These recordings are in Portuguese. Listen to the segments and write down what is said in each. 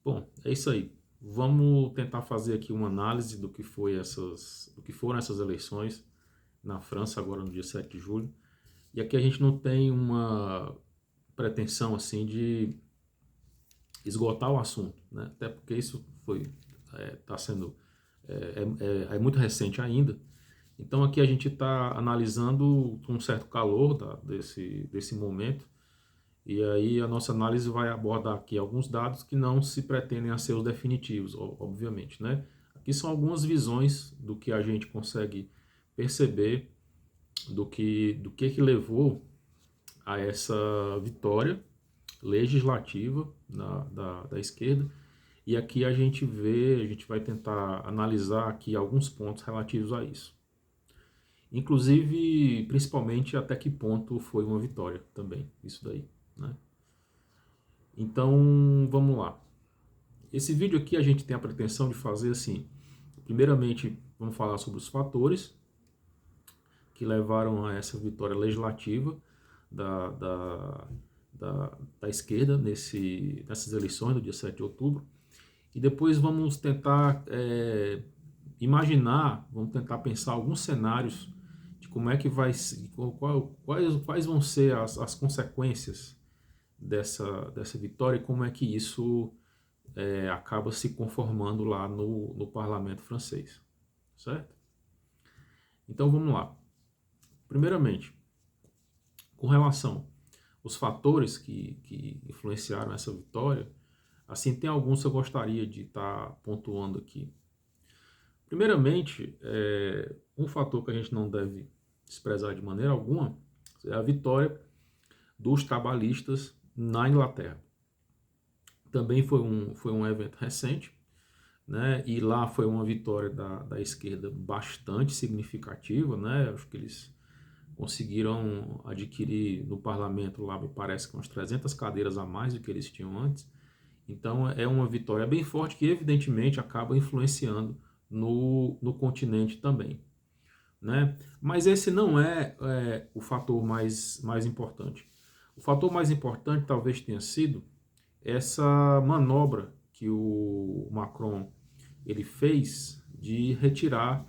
Bom, é isso aí. Vamos tentar fazer aqui uma análise do que foram essas eleições na França agora no dia 7 de julho. E aqui a gente não tem uma pretensão assim de esgotar o assunto, né? Até porque isso está sendo é muito recente ainda. Então aqui a gente está analisando com um certo calor desse momento. E aí a nossa análise vai abordar aqui alguns dados que não se pretendem a ser os definitivos, obviamente, né? Aqui são algumas visões do que a gente consegue perceber do que levou a essa vitória legislativa da esquerda. E aqui a gente vai tentar analisar aqui alguns pontos relativos a isso. Inclusive, principalmente até que ponto foi uma vitória também, isso daí, né? Então, vamos lá. Esse vídeo aqui a gente tem a pretensão de fazer assim. Primeiramente, vamos falar sobre os fatores que levaram a essa vitória legislativa da, da, da esquerda nessas eleições do dia 7 de outubro. E depois vamos tentar imaginar, vamos tentar pensar alguns cenários de como é que quais vão ser as consequências dessa vitória e como é que isso acaba se conformando lá no parlamento francês, certo? Então vamos lá. Primeiramente, com relação aos fatores que influenciaram essa vitória, assim, tem alguns que eu gostaria de estar pontuando aqui. Primeiramente, um fator que a gente não deve desprezar de maneira alguma é a vitória dos trabalhistas na Inglaterra. Também foi um evento recente, né? E lá foi uma vitória da esquerda bastante significativa, né? Acho que eles conseguiram adquirir no parlamento lá, me parece que umas 300 cadeiras a mais do que eles tinham antes. Então é uma vitória bem forte que evidentemente acaba influenciando no continente também, né? Mas esse não é o fator mais importante. O fator mais importante talvez tenha sido essa manobra que o Macron ele fez de retirar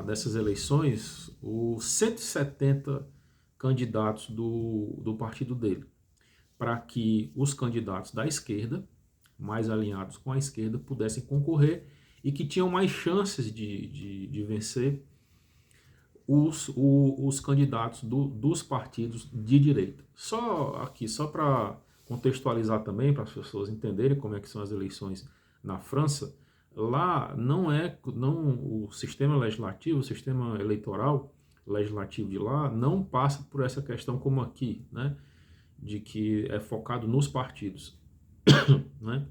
dessas eleições os 170 candidatos do partido dele, para que os candidatos da esquerda, mais alinhados com a esquerda, pudessem concorrer e que tinham mais chances de vencer os candidatos dos partidos de direita. Só para contextualizar também, para as pessoas entenderem como é que são as eleições na França, lá o sistema legislativo, o sistema eleitoral legislativo de lá não passa por essa questão como aqui, né, de que é focado nos partidos, né?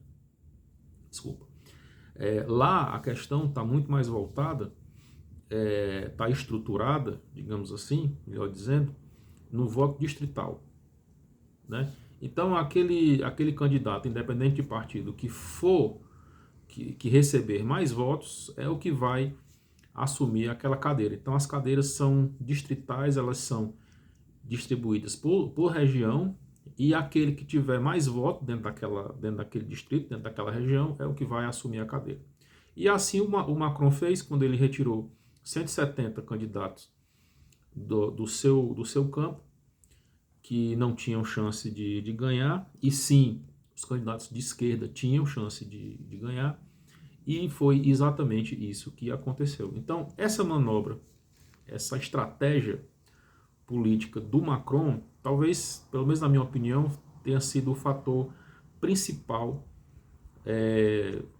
Desculpa. Lá a questão está muito mais voltada, está estruturada, digamos assim, melhor dizendo, no voto distrital, né? Então aquele candidato, independente de partido, que receber mais votos é o que vai assumir aquela cadeira. Então as cadeiras são distritais, elas são distribuídas por região, e aquele que tiver mais votos dentro daquele distrito, dentro daquela região, é o que vai assumir a cadeira. E assim o Macron fez quando ele retirou 170 candidatos do seu campo, que não tinham chance de ganhar, e sim, os candidatos de esquerda tinham chance de ganhar, e foi exatamente isso que aconteceu. Então, essa manobra, essa estratégia política do Macron, talvez, pelo menos na minha opinião, tenha sido o fator principal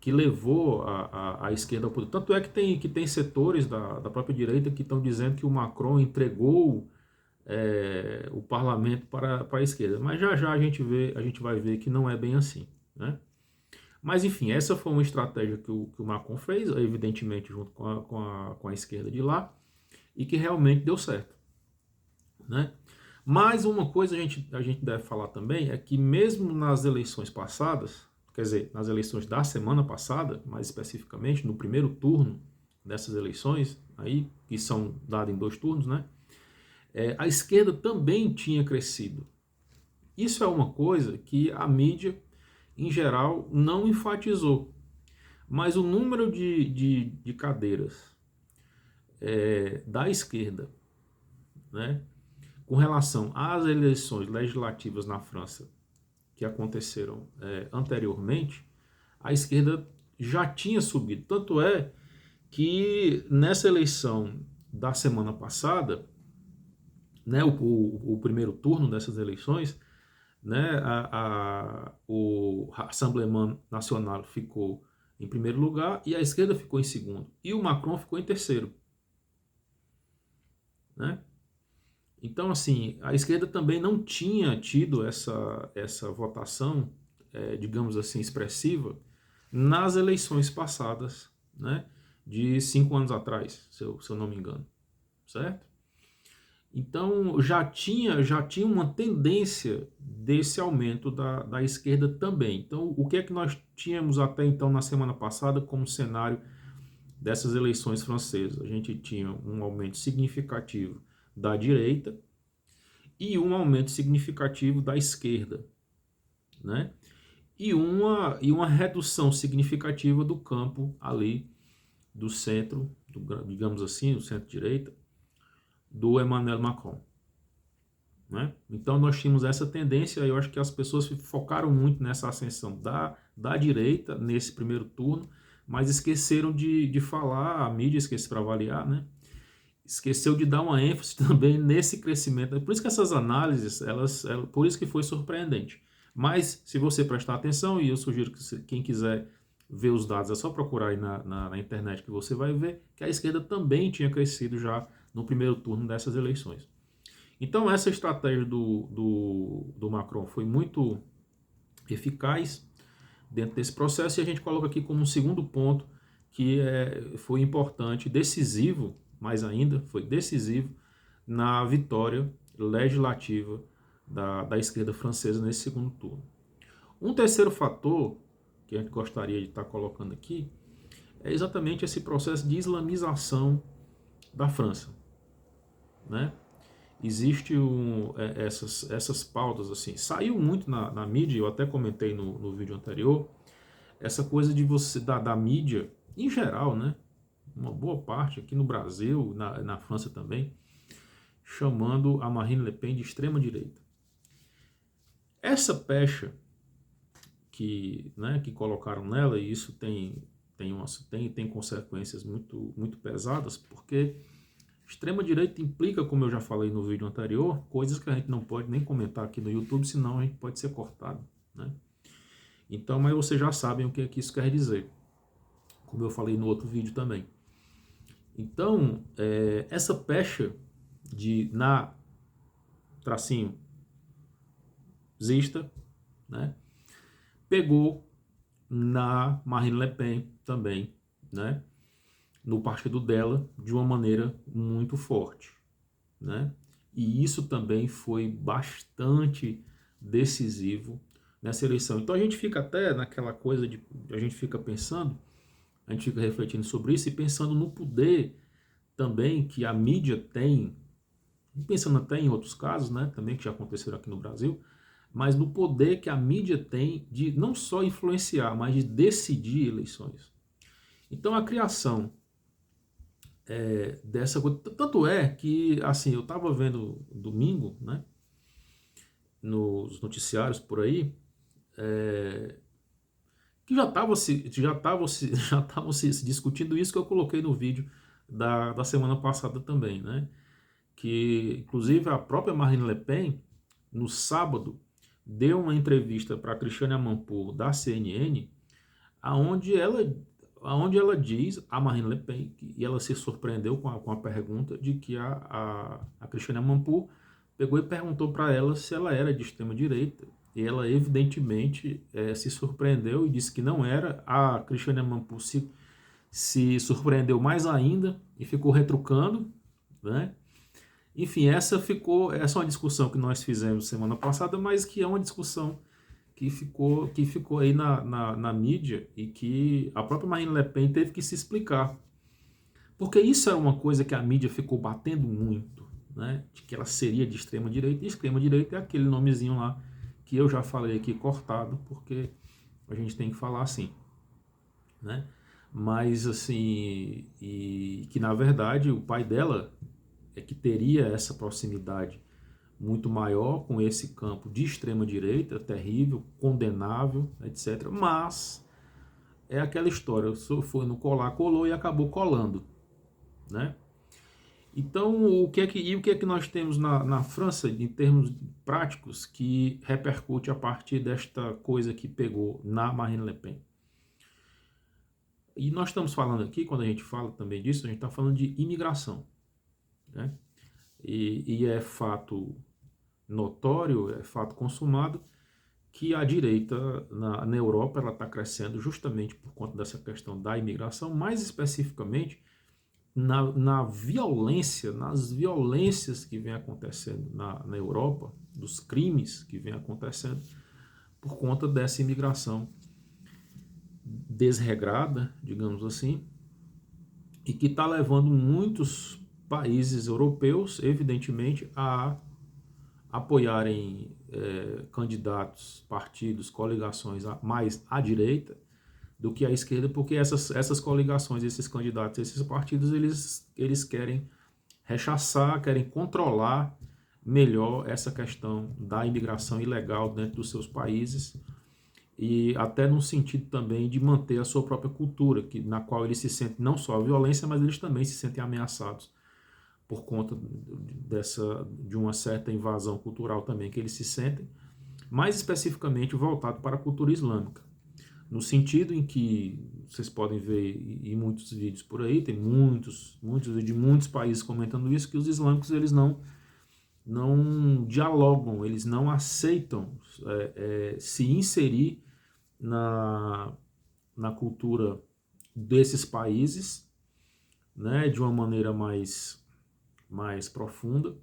que levou a esquerda ao poder. Tanto é que tem setores da própria direita que estão dizendo que o Macron entregou o parlamento para a esquerda. Mas já a gente vai ver que não é bem assim, né? Mas enfim, essa foi uma estratégia que o Macron fez, evidentemente junto com a esquerda de lá, e que realmente deu certo, né? Mas uma coisa a gente deve falar também é que mesmo nas eleições passadas, quer dizer, nas eleições da semana passada, mais especificamente no primeiro turno dessas eleições, aí, que são dadas em 2 turnos, né? A esquerda também tinha crescido. Isso é uma coisa que a mídia, em geral, não enfatizou. Mas o número de cadeiras da esquerda, né, com relação às eleições legislativas na França que aconteceram anteriormente, a esquerda já tinha subido. Tanto é que nessa eleição da semana passada, né, o primeiro turno dessas eleições, né, o Rassemblement Nacional ficou em primeiro lugar e a esquerda ficou em segundo. E o Macron ficou em terceiro. Né? Então, assim, a esquerda também não tinha tido essa votação, digamos assim, expressiva nas eleições passadas, né, de 5 anos atrás, se eu não me engano, certo? Então, já tinha uma tendência desse aumento da esquerda também. Então, o que é que nós tínhamos até então na semana passada como cenário dessas eleições francesas? A gente tinha um aumento significativo da direita e um aumento significativo da esquerda, né? E uma redução significativa do campo ali do centro, digamos assim, do centro-direita, do Emmanuel Macron. Né? Então nós tínhamos essa tendência, eu acho que as pessoas focaram muito nessa ascensão da direita nesse primeiro turno, mas esqueceram de falar, a mídia esqueceu para avaliar, né? Esqueceu de dar uma ênfase também nesse crescimento. Por isso que essas análises, por isso que foi surpreendente. Mas se você prestar atenção, e eu sugiro que quem quiser ver os dados, é só procurar aí na internet que você vai ver que a esquerda também tinha crescido já no primeiro turno dessas eleições. Então essa estratégia do Macron foi muito eficaz dentro desse processo e a gente coloca aqui como um segundo ponto que foi importante, decisivo, mais ainda, foi decisivo na vitória legislativa da esquerda francesa nesse segundo turno. Um terceiro fator que a gente gostaria de estar colocando aqui é exatamente esse processo de islamização da França, né? Existe essas pautas assim, saiu muito na mídia, eu até comentei no vídeo anterior, essa coisa de você da mídia em geral, né, uma boa parte aqui no Brasil, na França também, chamando a Marine Le Pen de extrema direita. Essa pecha que colocaram nela, e isso tem consequências muito, muito pesadas, porque extrema-direita implica, como eu já falei no vídeo anterior, coisas que a gente não pode nem comentar aqui no YouTube, senão a gente pode ser cortado, né? Então, mas vocês já sabem o que isso quer dizer, como eu falei no outro vídeo também. Então, essa pecha na tracinho zista, né, pegou na Marine Le Pen também, né, no partido dela de uma maneira muito forte, né? E isso também foi bastante decisivo nessa eleição. Então a gente fica até naquela coisa a gente fica pensando, a gente fica refletindo sobre isso e pensando no poder também que a mídia tem, pensando até em outros casos, né, também que já aconteceram aqui no Brasil, mas no poder que a mídia tem de não só influenciar, mas de decidir eleições. Então a criação dessa coisa. Tanto é que, assim, eu estava vendo domingo, né, nos noticiários por aí, que já estavam se discutindo isso que eu coloquei no vídeo da semana passada também, né? Que, inclusive, a própria Marine Le Pen, no sábado, deu uma entrevista para a Christiane Amanpour, da CNN, aonde ela diz, a Marine Le Pen, e ela se surpreendeu com a pergunta de que a Christiane Amanpour pegou e perguntou para ela se ela era de extrema-direita. E ela, evidentemente, se surpreendeu e disse que não era. A Christiane Amanpour se surpreendeu mais ainda e ficou retrucando, né? Enfim, essa é uma discussão que nós fizemos semana passada, mas que é uma discussão que ficou aí na mídia e que a própria Marine Le Pen teve que se explicar. Porque isso era uma coisa que a mídia ficou batendo muito, né? De que ela seria de extrema-direita, e extrema-direita é aquele nomezinho lá que eu já falei aqui cortado, porque a gente tem que falar assim, né? Mas assim, e que na verdade o pai dela é que teria essa proximidade muito maior com esse campo de extrema direita, terrível, condenável, etc. Mas é aquela história, foi no colar, colou e acabou colando, né? Então, o que é que nós temos na França, em termos práticos, que repercute a partir desta coisa que pegou na Marine Le Pen? E nós estamos falando aqui, quando a gente fala também disso, a gente está falando de imigração, né? E é fato notório, é fato consumado, que a direita na Europa ela está crescendo justamente por conta dessa questão da imigração, mais especificamente na violência, nas violências que vem acontecendo na Europa, dos crimes que vem acontecendo por conta dessa imigração desregrada, digamos assim, e que está levando muitos países europeus, evidentemente, a apoiarem candidatos, partidos, coligações mais à direita do que à esquerda, porque essas coligações, esses candidatos, esses partidos, eles querem rechaçar, querem controlar melhor essa questão da imigração ilegal dentro dos seus países e até no sentido também de manter a sua própria cultura, na qual eles se sentem não só a violência, mas eles também se sentem ameaçados por conta de uma certa invasão cultural também que eles se sentem, mais especificamente voltado para a cultura islâmica, no sentido em que vocês podem ver em muitos vídeos por aí, tem muitos vídeos de muitos países comentando isso, que os islâmicos eles não dialogam, eles não aceitam se inserir na cultura desses países, né, de uma maneira mais profunda,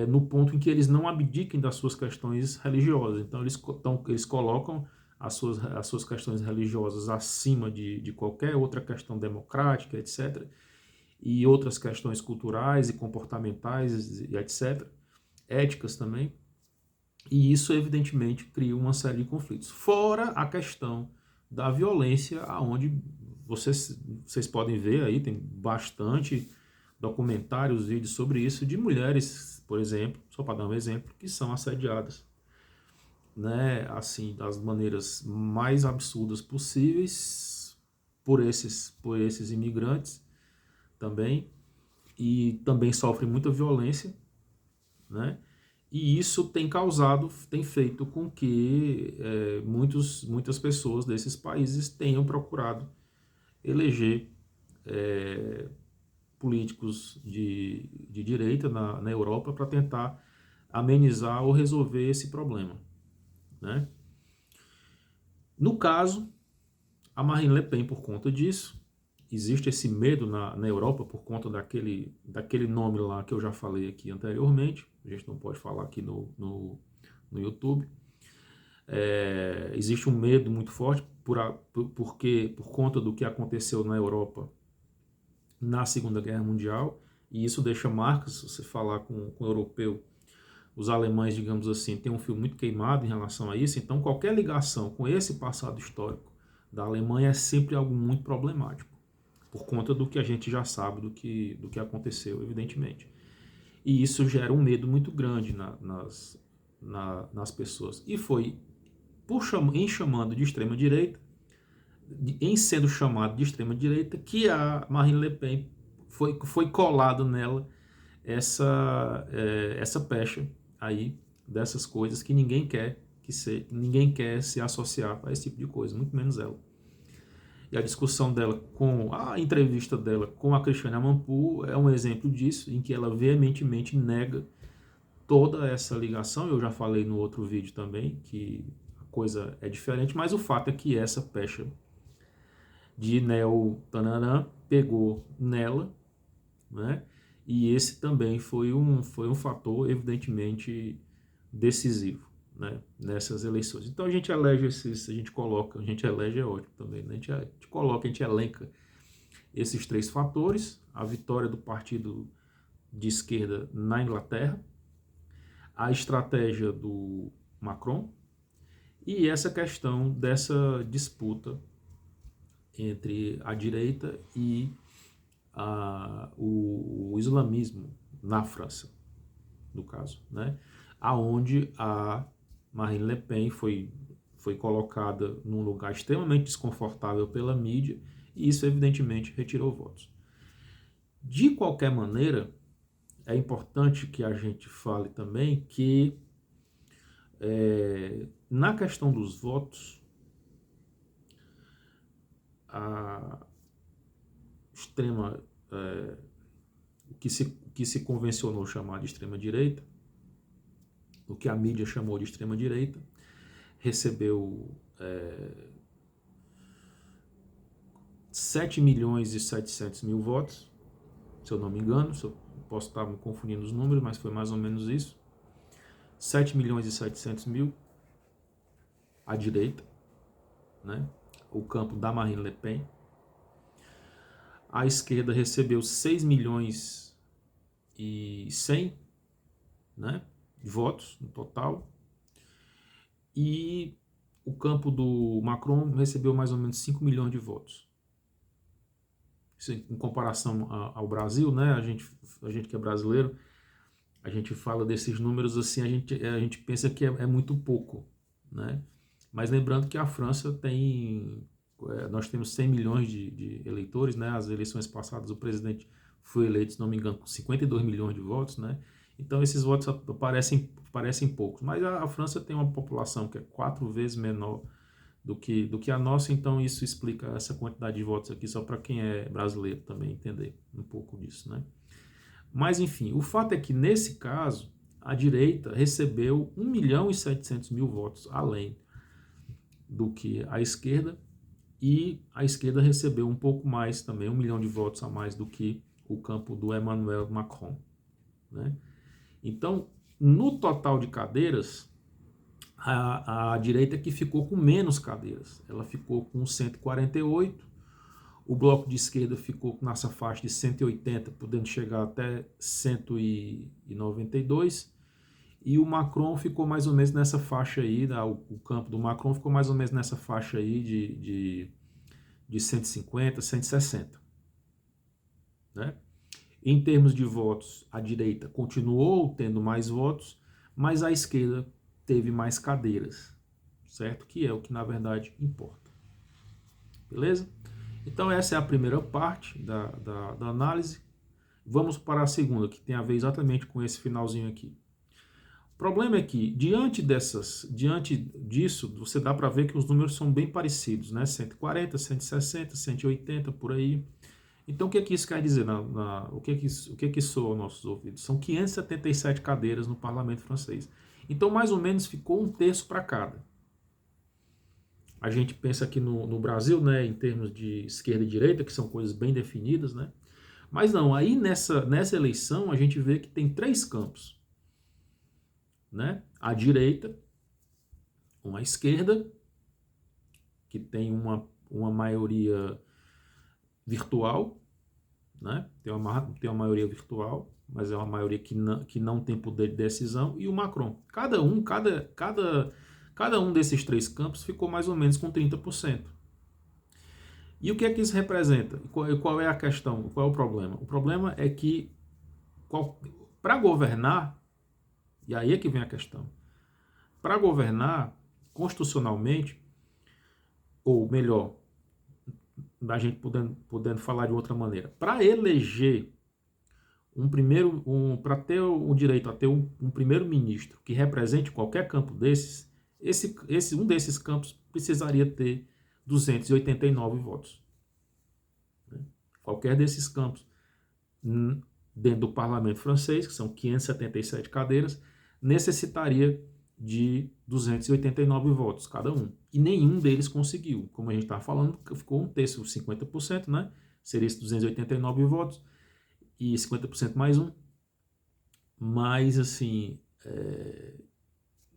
no ponto em que eles não abdiquem das suas questões religiosas. Então eles colocam as suas questões religiosas acima de qualquer outra questão democrática, etc., e outras questões culturais e comportamentais, e etc., éticas também, e isso evidentemente cria uma série de conflitos. Fora a questão da violência, aonde vocês podem ver aí, tem bastante documentários, vídeos sobre isso, de mulheres, por exemplo, só para dar um exemplo, que são assediadas, né, assim, das maneiras mais absurdas possíveis por esses imigrantes também, e também sofrem muita violência, né? E isso tem feito com que muitas pessoas desses países tenham procurado eleger políticos de direita na Europa para tentar amenizar ou resolver esse problema, né? No caso, a Marine Le Pen, por conta disso, existe esse medo na Europa por conta daquele nome lá que eu já falei aqui anteriormente, a gente não pode falar aqui no YouTube. Existe um medo muito forte porque por conta do que aconteceu na Europa na Segunda Guerra Mundial, e isso deixa marcas, se você falar com o europeu, os alemães, digamos assim, têm um fio muito queimado em relação a isso, então qualquer ligação com esse passado histórico da Alemanha é sempre algo muito problemático, por conta do que a gente já sabe do que aconteceu, evidentemente. E isso gera um medo muito grande nas pessoas. E foi em chamando de extrema-direita, em sendo chamado de extrema-direita, que a Marine Le Pen foi colado nela essa pecha aí dessas coisas que ninguém quer se associar a esse tipo de coisa, muito menos ela. E a discussão dela a entrevista dela com a Christiane Amanpour é um exemplo disso, em que ela veementemente nega toda essa ligação. Eu já falei no outro vídeo também que a coisa é diferente, mas o fato é que essa pecha de neo-tanarã pegou nela, né? E esse também foi um fator evidentemente decisivo, né, nessas eleições. Então a gente elege a gente elege é ótimo também, né? A gente elenca esses três fatores: a vitória do partido de esquerda na Inglaterra, a estratégia do Macron e essa questão dessa disputa entre a direita e o islamismo na França, no caso, né? Aonde a Marine Le Pen foi colocada num lugar extremamente desconfortável pela mídia, e isso evidentemente retirou votos. De qualquer maneira, é importante que a gente fale também que na questão dos votos, a extrema, o que se convencionou chamar de extrema direita, o que a mídia chamou de extrema direita, recebeu 7 milhões e 700 mil votos, se eu não me engano, se eu posso estar me confundindo os números, mas foi mais ou menos isso. 7 milhões e 700 mil à direita, né? O campo da Marine Le Pen. A esquerda recebeu 6 milhões e 100, né, de votos no total. E o campo do Macron recebeu mais ou menos 5 milhões de votos. Isso em comparação ao Brasil, né? A gente que é brasileiro, a gente fala desses números assim, a gente pensa que é muito pouco, né? Mas lembrando que a França nós temos 100 milhões de eleitores, né? As eleições passadas o presidente foi eleito, se não me engano, com 52 milhões de votos, né? Então esses votos parecem poucos, mas a França tem uma população que é 4 vezes menor do que a nossa, então isso explica essa quantidade de votos aqui, só para quem é brasileiro também entender um pouco disso, né? Mas enfim, o fato é que nesse caso, a direita recebeu 1 milhão e 700 mil votos além do que a esquerda, e a esquerda recebeu um pouco mais também, 1 milhão de votos a mais do que o campo do Emmanuel Macron, né? Então, no total de cadeiras, a direita que ficou com menos cadeiras, ela ficou com 148, o bloco de esquerda ficou nessa faixa de 180, podendo chegar até 192, e o Macron ficou mais ou menos nessa faixa aí, né? O campo do Macron ficou mais ou menos nessa faixa aí de 150, 160. Né? Em termos de votos, a direita continuou tendo mais votos, mas a esquerda teve mais cadeiras, certo? Que é o que na verdade importa. Beleza? Então essa é a primeira parte da análise. Vamos para a segunda, que tem a ver exatamente com esse finalzinho aqui. O problema é que, diante disso, você dá para ver que os números são bem parecidos, né? 140, 160, 180, por aí. Então, o que isso quer dizer? O que soa aos nossos ouvidos? São 577 cadeiras no parlamento francês. Então, mais ou menos, ficou um terço para cada. A gente pensa aqui no Brasil, né, em termos de esquerda e direita, que são coisas bem definidas, né? Mas não, aí nessa eleição a gente vê que tem 3 campos. Né? A direita, uma esquerda, que tem uma maioria virtual, né? Tem uma maioria virtual, mas é uma maioria que não tem poder de decisão, e o Macron. Cada um desses 3 campos ficou mais ou menos com 30%. E o que é que isso representa? Qual é a questão? Qual é o problema? O problema é que, para governar, e aí é que vem a questão, para governar constitucionalmente, ou melhor, a gente podendo falar de outra maneira, para eleger para ter o direito a ter um primeiro-ministro que represente qualquer campo desses, um desses campos precisaria ter 289 votos. Qualquer desses campos dentro do parlamento francês, que são 577 cadeiras, necessitaria de 289 votos cada um. E nenhum deles conseguiu. Como a gente estava falando, ficou um terço, 50%, né? Seria esses 289 votos. E 50% mais um. Mas, assim,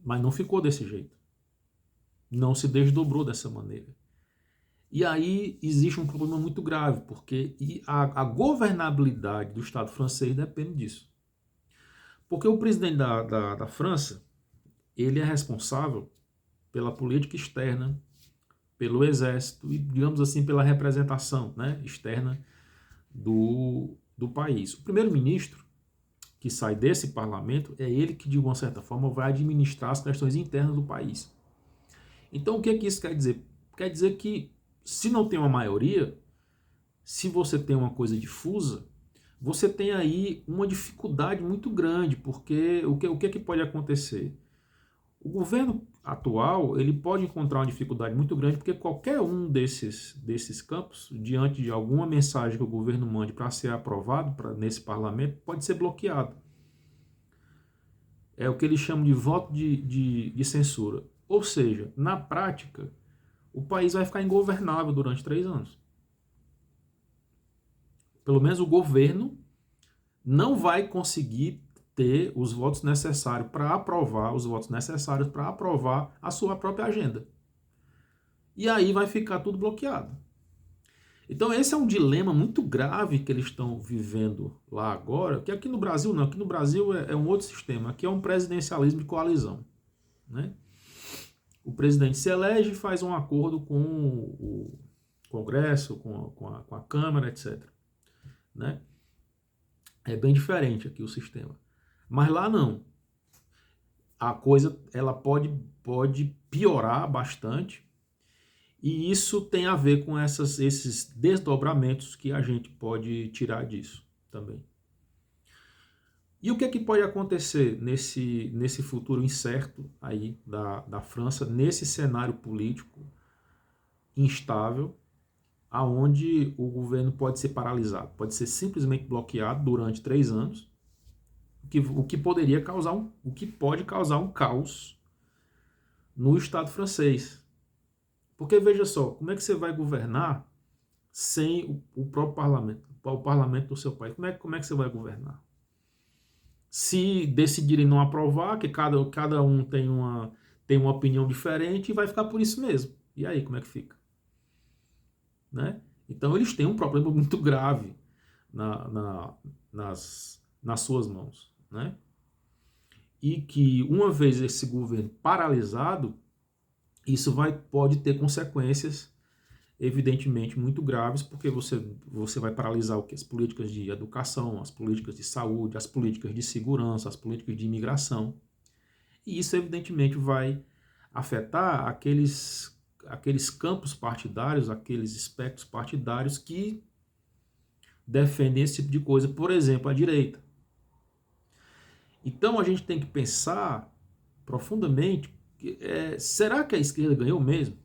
mas não ficou desse jeito. Não se desdobrou dessa maneira. E aí existe um problema muito grave, porque a governabilidade do Estado francês depende disso. Porque o presidente da França, ele é responsável pela política externa, pelo exército e, digamos assim, pela representação, né, externa do país. O primeiro-ministro que sai desse parlamento é ele que, de uma certa forma, vai administrar as questões internas do país. Então, o que é que isso quer dizer? Quer dizer que, se não tem uma maioria, se você tem uma coisa difusa, você tem aí uma dificuldade muito grande, porque o que é que pode acontecer? O governo atual, ele pode encontrar uma dificuldade muito grande, porque qualquer um desses campos, diante de alguma mensagem que o governo mande para ser aprovado nesse parlamento, pode ser bloqueado. É o que eles chamam de voto de censura. Ou seja, na prática, o país vai ficar ingovernável durante 3 anos. Pelo menos o governo não vai conseguir ter os votos necessários para aprovar, a sua própria agenda. E aí vai ficar tudo bloqueado. Então esse é um dilema muito grave que eles estão vivendo lá agora, que aqui no Brasil não, aqui no Brasil é um outro sistema, aqui é um presidencialismo de coalizão, né? O presidente se elege e faz um acordo com o Congresso, com a Câmara, etc. Né? É bem diferente aqui o sistema. Mas lá não. A coisa ela pode piorar bastante e isso tem a ver com esses desdobramentos que a gente pode tirar disso também. E o que é que pode acontecer nesse futuro incerto aí da França, nesse cenário político instável, aonde o governo pode ser paralisado, pode ser simplesmente bloqueado durante 3 anos, o que pode causar um caos no Estado francês. Porque veja só, como é que você vai governar sem o próprio parlamento do seu país? Como é que você vai governar? Se decidirem não aprovar, que cada um tem uma opinião diferente, vai ficar por isso mesmo. E aí, como é que fica? Né? Então eles têm um problema muito grave nas suas mãos, né? E que uma vez esse governo paralisado, isso pode ter consequências evidentemente muito graves, porque você vai paralisar o que? As políticas de educação, as políticas de saúde, as políticas de segurança, as políticas de imigração. E isso evidentemente vai afetar aqueles campos partidários, aqueles espectros partidários que defendem esse tipo de coisa, por exemplo, a direita. Então a gente tem que pensar profundamente, será que a esquerda ganhou mesmo?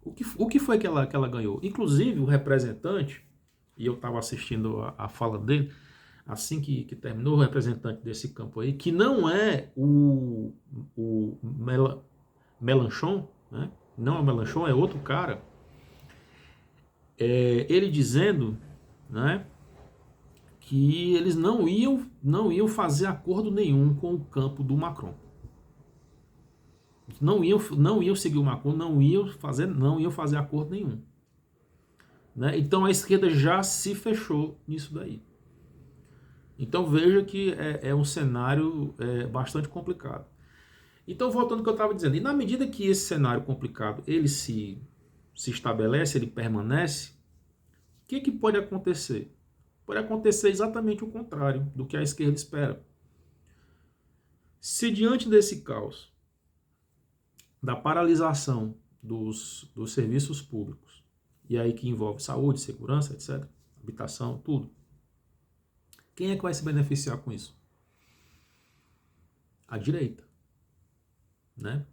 O que foi que ela ganhou? Inclusive o representante, e eu estava assistindo a fala dele, assim que terminou, o representante desse campo aí, que não é o Mélenchon, né? Não é o Mélenchon, é outro cara, ele dizendo, né, que eles não iam fazer acordo nenhum com o campo do Macron. Não iam seguir o Macron, não iam fazer acordo nenhum. Né? Então a esquerda já se fechou nisso daí. Então veja que é um cenário bastante complicado. Então, voltando ao que eu estava dizendo, e na medida que esse cenário complicado ele se estabelece, ele permanece, o que pode acontecer? Pode acontecer exatamente o contrário do que a esquerda espera. Se diante desse caos, da paralisação dos serviços públicos, e aí que envolve saúde, segurança, etc., habitação, tudo, quem é que vai se beneficiar com isso? A direita. Né?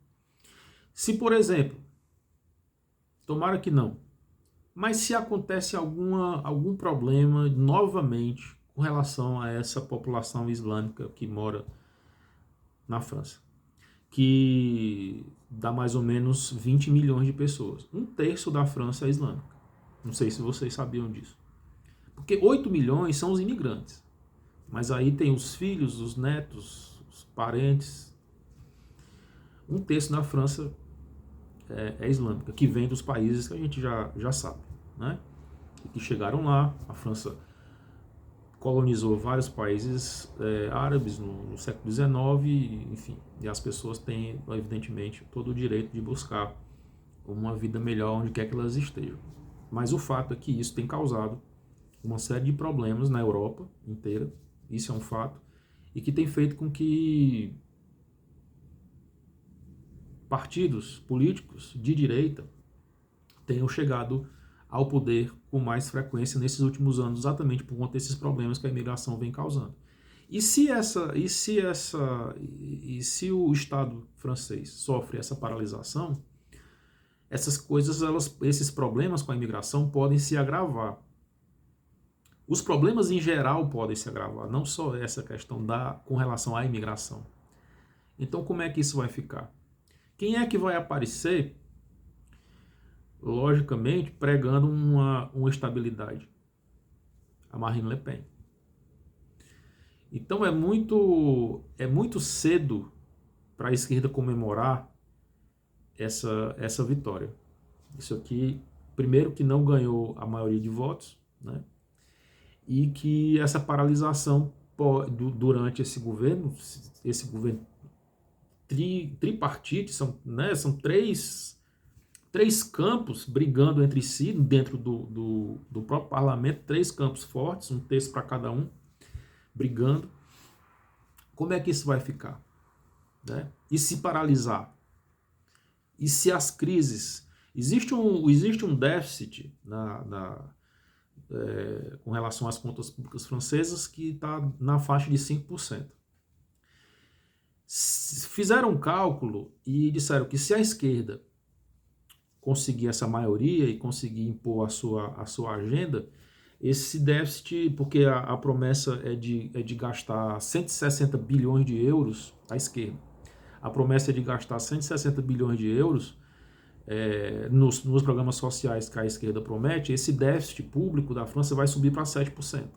Se, por exemplo, tomara que não, mas se acontece algum problema novamente com relação a essa população islâmica que mora na França, que dá mais ou menos 20 milhões de pessoas. 1/3 da França é islâmica. Não sei se vocês sabiam disso. Porque 8 milhões são os imigrantes. Mas aí tem os filhos, os netos, os parentes. 1/3 da França é islâmica, que vem dos países que a gente já sabe, né? E que chegaram lá. A França colonizou vários países árabes no século XIX, enfim, e as pessoas têm, evidentemente, todo o direito de buscar uma vida melhor onde quer que elas estejam. Mas o fato é que isso tem causado uma série de problemas na Europa inteira, isso é um fato, e que tem feito com que partidos políticos de direita tenham chegado ao poder com mais frequência nesses últimos anos, exatamente por conta desses problemas que a imigração vem causando. E se o Estado francês sofre essa paralisação, essas coisas, esses problemas com a imigração podem se agravar. Os problemas em geral podem se agravar, não só essa questão com relação à imigração. Então, como é que isso vai ficar? Quem é que vai aparecer, logicamente, pregando uma estabilidade? A Marine Le Pen. Então é muito cedo para a esquerda comemorar essa vitória. Isso aqui, primeiro, que não ganhou a maioria de votos, né? E que essa paralisação durante esse governo tripartite, são três campos brigando entre si, dentro do próprio parlamento, três campos fortes, um terço para cada um, brigando. Como é que isso vai ficar? Né? E se paralisar? E se as crises... Existe um déficit com relação às contas públicas francesas que está na faixa de 5%. Fizeram um cálculo e disseram que se a esquerda conseguir essa maioria e conseguir impor a sua agenda, esse déficit, porque a promessa é de gastar 160 bilhões de euros à esquerda. A promessa é de gastar 160 bilhões de euros nos programas sociais que a esquerda promete. Esse déficit público da França vai subir para 7%.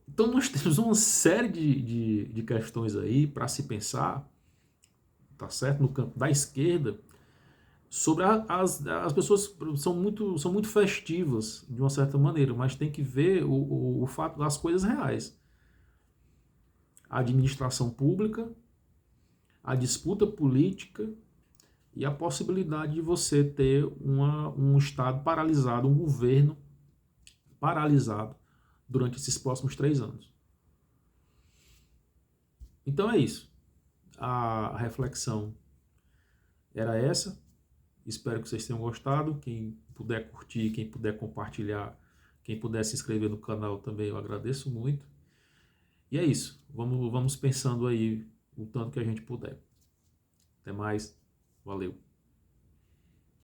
Então nós temos uma série de questões aí para se pensar, tá certo? No campo da esquerda, sobre as pessoas são muito festivas, de uma certa maneira, mas tem que ver o fato das coisas reais. A administração pública, a disputa política e a possibilidade de você ter um Estado paralisado, um governo paralisado durante esses próximos 3 anos. Então é isso. A reflexão era essa. Espero que vocês tenham gostado. Quem puder curtir, quem puder compartilhar, quem puder se inscrever no canal também, eu agradeço muito. E é isso. Vamos pensando aí o tanto que a gente puder. Até mais. Valeu.